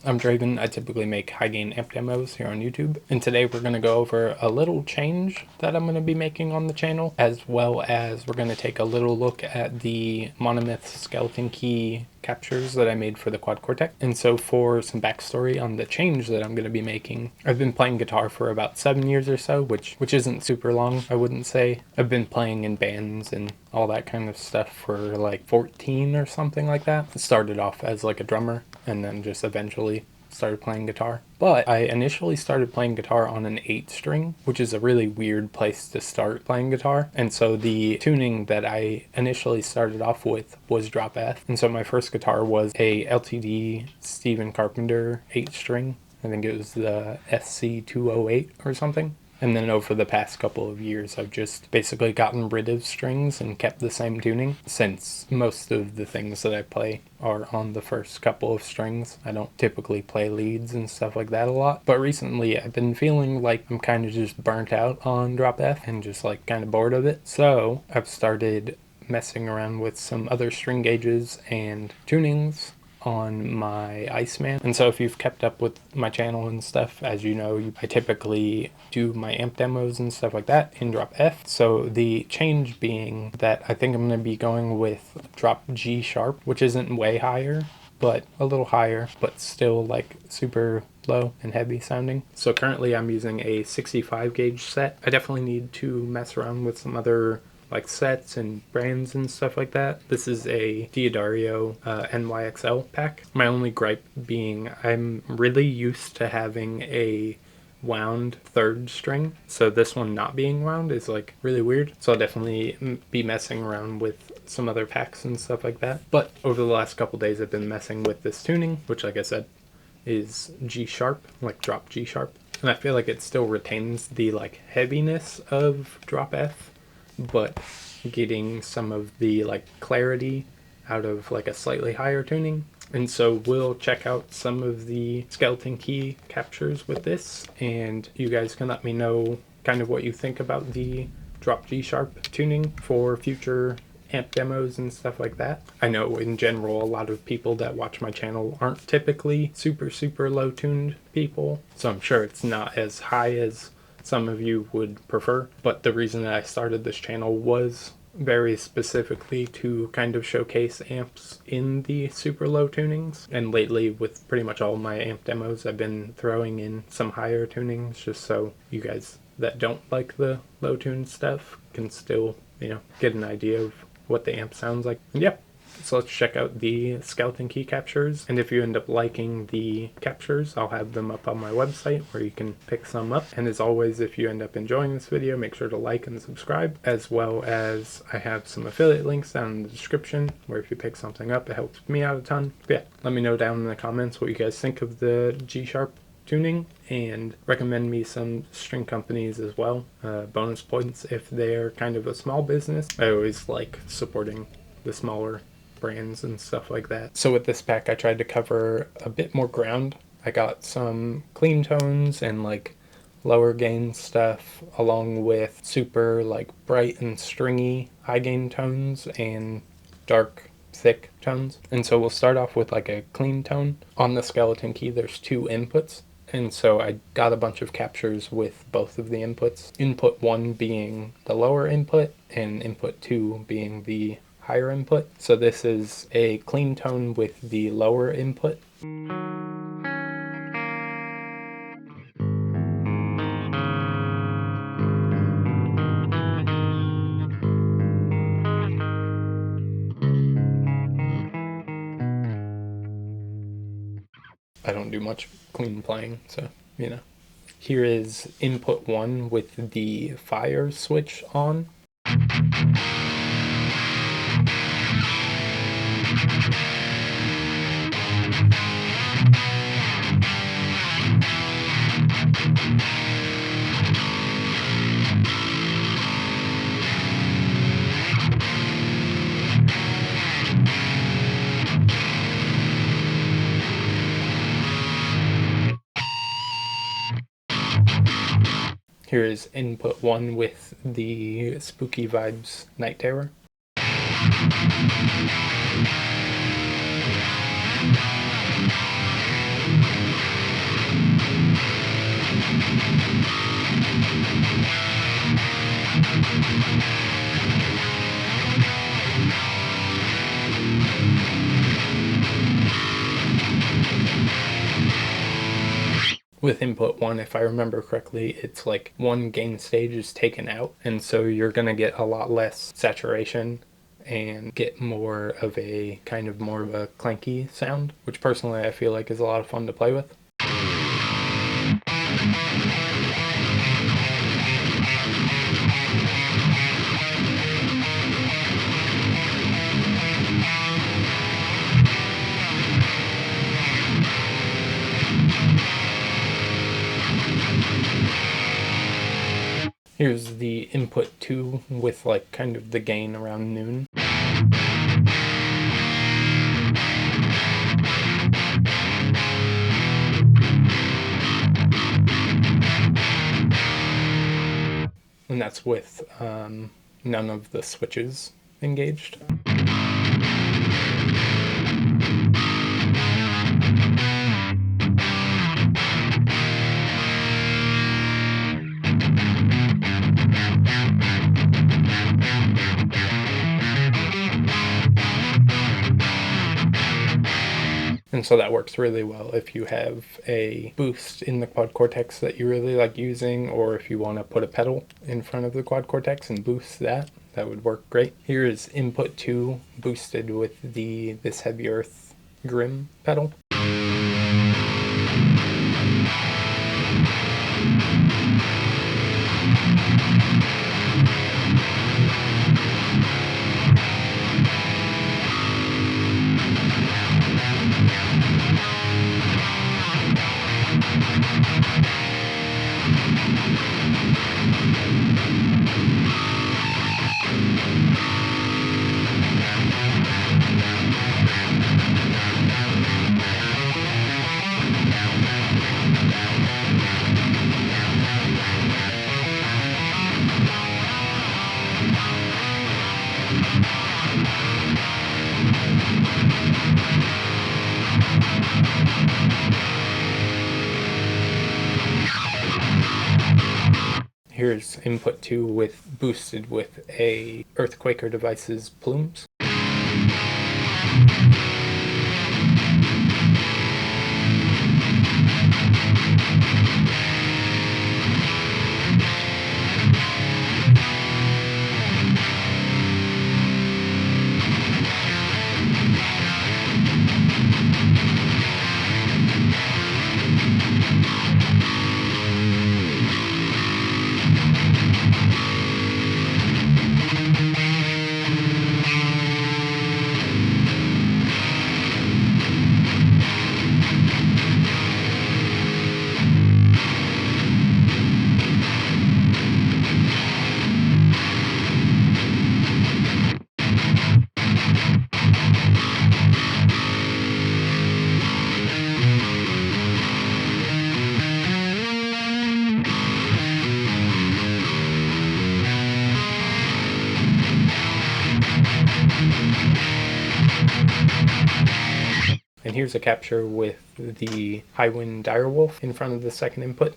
I'm Draven. I typically make high gain amp demos here on YouTube, and today we're going to go over a little change that I'm going to be making on the channel, as well as we're going to take a little look at the Monomyth skeleton key captures that I made for the Quad Cortex. And so for some backstory on the change that I'm going to be making, I've been playing guitar for about 7 years or so, which isn't super long, I wouldn't say. I've been playing in bands and all that kind of stuff for like 14 or something like that. It started off as like a drummer and then just eventually started playing guitar. But I initially started playing guitar on an 8-string, which is a really weird place to start playing guitar. And so the tuning that I initially started off with was drop F. And so my first guitar was a LTD Stephen Carpenter 8-string. I think it was the SC208 or something. And then over the past couple of years, I've just basically gotten rid of strings and kept the same tuning, since most of the things that I play are on the first couple of strings. I don't typically play leads and stuff like that a lot. But recently I've been feeling like I'm kind of just burnt out on drop F and just like kind of bored of it. So I've started messing around with some other string gauges and tunings on my Iceman. And so if you've kept up with my channel and stuff, as you know, I typically do my amp demos and stuff like that in drop F. So the change being that I think I'm going to be going with drop G sharp, which isn't way higher, but a little higher, but still like super low and heavy sounding. So currently I'm using a 65 gauge set. I definitely need to mess around with some other like sets and brands and stuff like that. This is a Diodario NYXL pack. My only gripe being I'm really used to having a wound third string, so this one not being wound is like really weird. So I'll definitely be messing around with some other packs and stuff like that. But over the last couple days I've been messing with this tuning, which like I said is G sharp, like drop G sharp. And I feel like it still retains the like heaviness of drop F, but getting some of the like clarity out of like a slightly higher tuning. And so we'll check out some of the skeleton key captures with this, and you guys can let me know kind of what you think about the drop G sharp tuning for future amp demos and stuff like that. I know in general a lot of people that watch my channel aren't typically super low tuned people, so I'm sure it's not as high as some of you would prefer. But the reason that I started this channel was very specifically to kind of showcase amps in the super low tunings. And lately with pretty much all my amp demos I've been throwing in some higher tunings, just so you guys that don't like the low tuned stuff can still, you know, get an idea of what the amp sounds like. And yeah, so let's check out the skeleton key captures, and if you end up liking the captures, I'll have them up on my website where you can pick some up. And as always, if you end up enjoying this video, make sure to like and subscribe, as well as I have some affiliate links down in the description where if you pick something up, it helps me out a ton. But yeah, let me know down in the comments what you guys think of the G sharp tuning, and recommend me some string companies as well. Bonus points if they're kind of a small business. I always like supporting the smaller brands and stuff like that. So with this pack I tried to cover a bit more ground. I got some clean tones and like lower gain stuff, along with super like bright and stringy high gain tones and dark thick tones. And so we'll start off with like a clean tone. On the skeleton key there's 2 inputs, and so I got a bunch of captures with both of the inputs. Input 1 being the lower input and input 2 being the higher input. So this is a clean tone with the lower input. I don't do much clean playing, so you know. Here is input 1 with the fire switch on. Here is input 1 with the Spooky Vibes Night Terror. with input 1, if I remember correctly, it's like one gain stage is taken out, and so you're going to get a lot less saturation and get more of a clanky sound, which personally I feel like is a lot of fun to play with. Here's the input 2 with like kind of the gain around noon. And that's with none of the switches engaged. And so that works really well if you have a boost in the quad cortex that you really like using, or if you want to put a pedal in front of the quad cortex and boost that, that would work great. Here is input 2 boosted with this Heavy Earth Grim pedal. Here's input 2 boosted with a Earthquaker Devices plumes. And here's a capture with the Highwind Direwolf in front of the second input.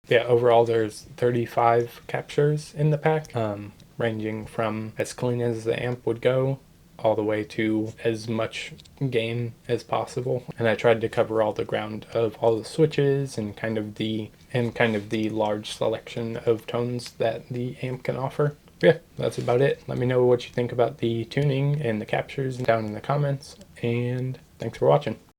Yeah, overall there's 35 captures in the pack, ranging from as clean as the amp would go all the way to as much gain as possible. And I tried to cover all the ground of all the switches and kind of the large selection of tones that the amp can offer. Yeah, that's about it. Let me know what you think about the tuning and the captures down in the comments, and thanks for watching.